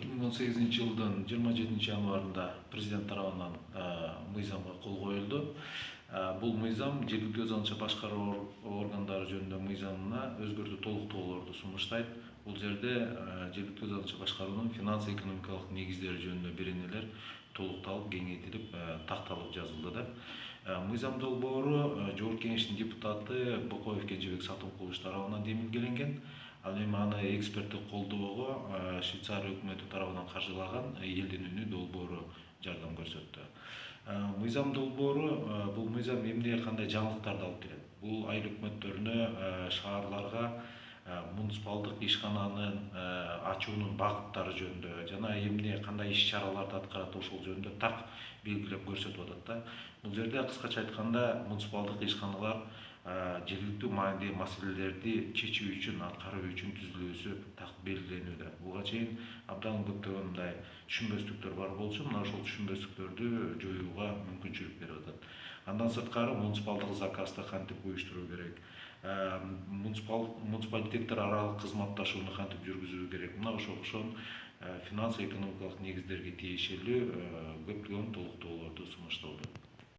2018-жылдын 27-январында президент тарабынан мыйзамга кол коюлду. Бул мыйзам жергиликтүү өз атча башкаруу органдары жөнүндө мыйзамына өзгөртүү толуктоолорду сунуштайт. Бул жерде жергиликтүү өз атча башкаруунун финанс экономикалык негиздери жөнүндө беренелер толукталып, кеңейтилип, такталып жазылды да. Мыйзам долбоору Жогорку Кеңештин депутаты Бокоев Кенжебек Сатымкулович тарабынан демилгеленген. Ал эми аны эксперттик колдоого Швейцария өкмөтү тарабынан каржылаган Элдин үнү долбоору жардам көрсөттү. Мыйзам долбоору бул мыйзам эмне кандай жаңылыктарды алып келет? Бул айыл өкмөттөрүнө, шаарларга муниципалдык ишкананын ачуунун багыттары жөнүндө жана эмне кандай иш чараларды аткарат ошол жөнүндө так белгилеп көрсөтүп атат да. Бул жерде кыскача айтканда муниципалдык ишканалар жергиликтүү маанилүү маселелерди чечүү үчүн, аткаруу үчүн түзүлүүсү так белгиленүүдө. Буга чейин абдан көптөгөн мындай түшүнбөстүктөр бар болчу, мына ошол түшүнбөстүктөрдү жоюуга мүмкүнчүлүк берип атат. Андан сырткары муниципалдык заказды кантип уюштуруу керек, муниципалитеттер аралык кызматташууну кантип жүргүзүү керек. Мына ошол финанс экономикалык негиздерге тиешелүү көптөгөн толуктоолорду сунушталды.